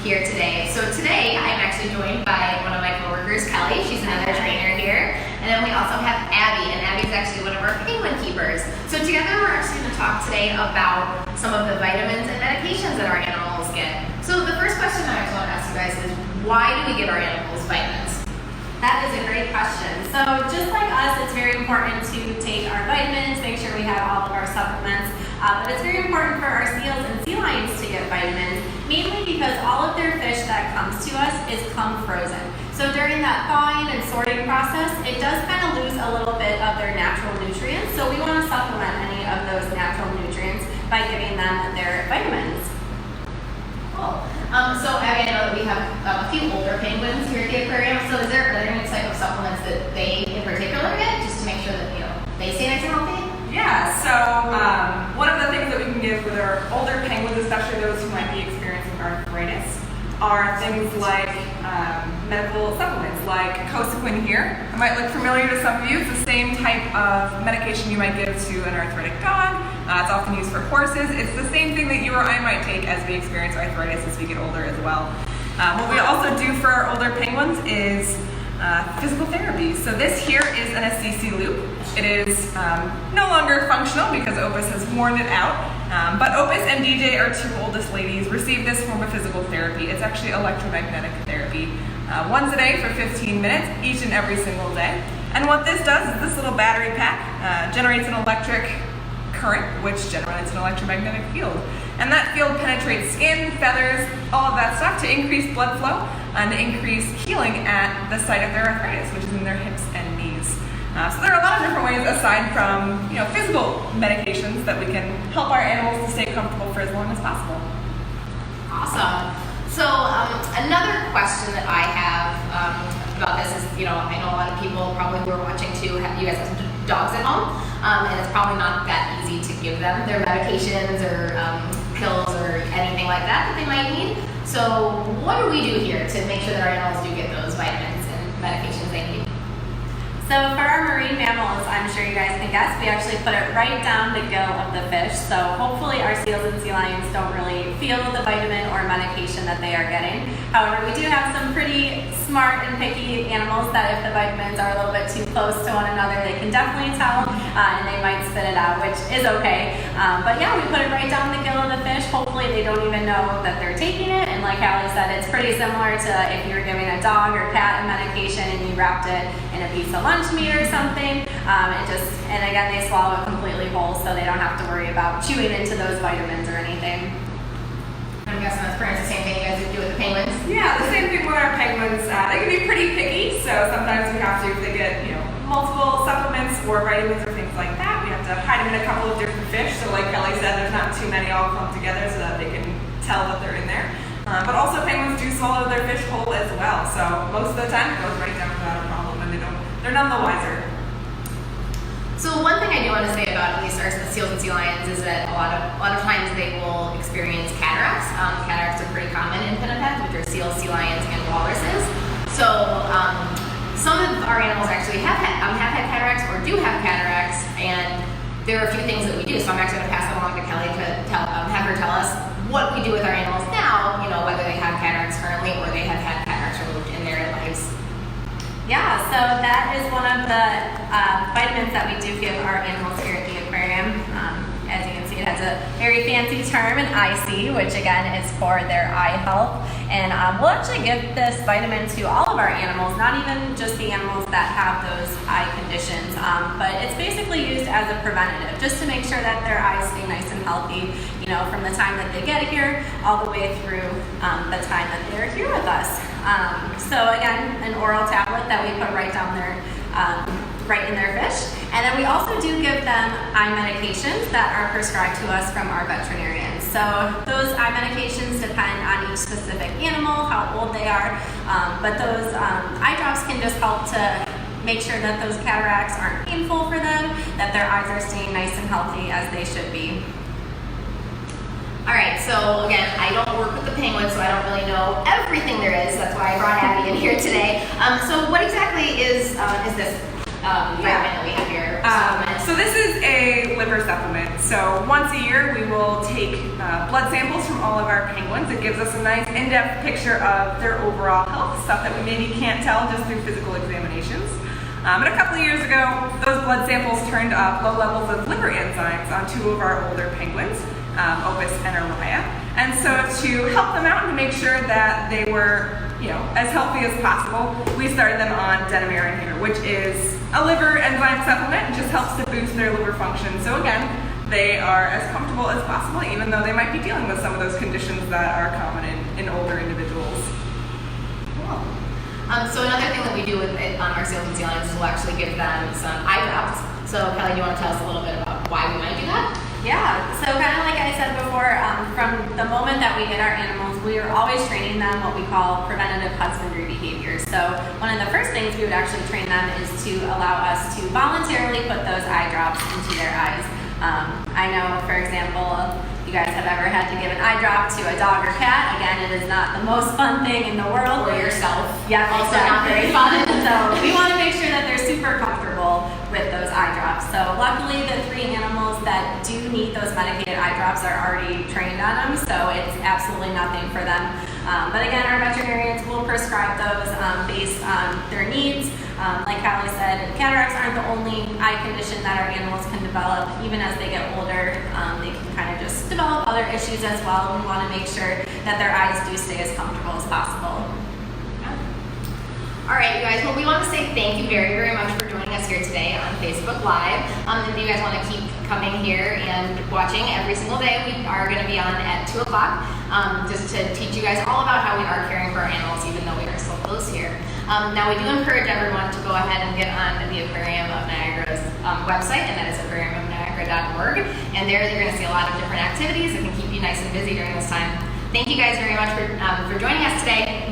here today. So today I'm actually joined by one of my coworkers, Kelly. She's another trainer here. And then we also have Abby, and Abby's actually one of our penguin keepers. So together we're actually going to talk today about some of the vitamins and medications that our animals get. So the first question I actually want to ask you guys is, why do we give our animals vitamins? That is a great question. So just like us, it's very important to take our vitamins, make sure we have all of our supplements, but it's very important for our seals and sea lions to get vitamins, mainly because all of their fish that comes to us is come frozen. So during that thawing and sorting process, it does kind of lose a little bit of their natural nutrients, so we want to supplement any of those natural nutrients by giving them their vitamins. Cool. So Abby, I know that we have a few older penguins here at the aquarium. So are there any type of supplements that they in particular get, just to make sure that they stay nice and healthy? Yeah. So one of the things that we can give with our older penguins, especially those who might be experiencing arthritis, are things like medical supplements, like Cosequin here. It might look familiar to some of you. It's the same type of medication you might give to an arthritic dog. It's often used for horses. It's the same thing that you or I might take as we experience arthritis as we get older as well. What we also do for our older penguins is physical therapy. So this here is an SCC loop. It is no longer functional because Opus has worn it out. But Opus and DJ, our two oldest ladies, receive this form of physical therapy. It's actually electromagnetic therapy. Once a day for 15 minutes, each and every single day. And what this does is this little battery pack generates an electric current, which generates an electromagnetic field. And that field penetrates skin, feathers, all of that stuff to increase blood flow and increase healing at the site of their arthritis, which is in their hips and knees. So there are a lot of different ways aside from physical medications that we can help our animals to stay comfortable for as long as possible. Awesome. So another question that I have about this is, I know a lot of people probably who are watching too, you guys have some dogs at home, and it's probably not that easy to give them their medications or pills or anything like that they might need. So what do we do here to make sure that our animals do get those vitamins and medications they need? So for our marine mammals, I'm sure you guys can guess, we actually put it right down the gill of the fish. So hopefully our seals and sea lions don't really feel the vitamin or medication that they are getting. However, we do have some pretty smart and picky animals that if the vitamins are a little bit too close to one another, they can definitely tell and they might spit it out, which is okay. But yeah, we put it right down the gill of the fish. Hopefully they don't even know that they're taking it. And like Hallie said, it's pretty similar to if you were giving a dog or cat a medication and you wrapped it in a piece of lunch meat or something. And again, they swallow it completely whole, so they don't have to worry about chewing into those vitamins or anything. I'm guessing that's pretty much the same thing you guys do with the penguins? Yeah, the same thing with our penguins. They can be pretty picky, so sometimes we have to, if they get multiple supplements or vitamins or things like that, we have to hide them in a couple of different fish. So like Kelly said, there's not too many all clumped together so that they can tell that they're in there. But also penguins do swallow their fish whole as well, so most of the time it goes right down without a problem, and they're none the wiser. So one thing I do want to say about at least our seals and sea lions is that a lot of times they will experience cataracts. Cataracts are pretty common in pinnipeds, which are seals, sea lions, and walruses. So some of our animals actually have had cataracts or do have cataracts, and there are a few things that we do. So I'm actually going to pass it along to Kelly to have her tell us what we do with our animals now, whether they have cataracts currently or they have had cataracts removed in their lives. Yeah, so that is one of the vitamins that we do give our animals here at the aquarium. As you can see, it has a very fancy term, an IC, which again is for their eye health. And we'll actually give this vitamin to all of our animals, not even just the animals that have those eye conditions, but it's basically used as a preventative, just to make sure that their eyes stay nice and healthy, from the time that they get here all the way through the time that they're here with us. So again, an oral tablet that we put right down there, right in their fish. And then we also do give them eye medications that are prescribed to us from our veterinarians. So those eye medications depend on each specific animal, how old they are, but those eye drops can just help to make sure that those cataracts aren't painful for them, that their eyes are staying nice and healthy as they should be. All right, so again, I don't work with the penguins, so I don't really know everything there is. That's why I brought Abby in here today. So what exactly is this vitamin that we have here? So this is a liver supplement. So once a year, we will take blood samples from all of our penguins. It gives us a nice in-depth picture of their overall health, stuff that we maybe can't tell just through physical examinations. But a couple of years ago, those blood samples turned up low levels of liver enzymes on 2 of our older penguins, Opus and Araya. And so to help them out and to make sure that they were, as healthy as possible, we started them on Denomera here, which is a liver enzyme supplement. It just helps to boost their liver function. So again, they are as comfortable as possible, even though they might be dealing with some of those conditions that are common in older individuals. Cool. So another thing that we do with our seals and sea lions is we'll actually give them some eye drops. So Kelly, do you want to tell us a little bit about why we might do that? Yeah, so kind of like I said before, from the moment that we get our animals, we are always training them what we call preventative husbandry behaviors. So one of the first things we would actually train them is to allow us to voluntarily put those eye drops into their eyes. I know, for example, you guys have ever had to give an eye drop to a dog or cat. Again, it is not the most fun thing in the world. Or yourself. Yeah, also exactly. not very fun. So we want to make sure that they're super comfortable with those eye drops. So luckily the 3 animals that do need those medicated eye drops are already trained on them, so it's absolutely nothing for them. But again, our veterinarians will prescribe those based on their needs. Like Callie said, cataracts aren't the only eye condition that our animals can develop. Even as they get older, they can kind of just develop other issues as well. We want to make sure that their eyes do stay as comfortable as possible. All right, you guys. Well, we want to say thank you very, very much for joining us here today on Facebook Live. If you guys want to keep coming here and watching every single day, we are going to be on at 2 o'clock just to teach you guys all about how we are caring for our animals, even though we are so close here. Now, we do encourage everyone to go ahead and get on the Aquarium of Niagara's website, and that is aquariumofniagara.org. And there you're going to see a lot of different activities that can keep you nice and busy during this time. Thank you guys very much for joining us today.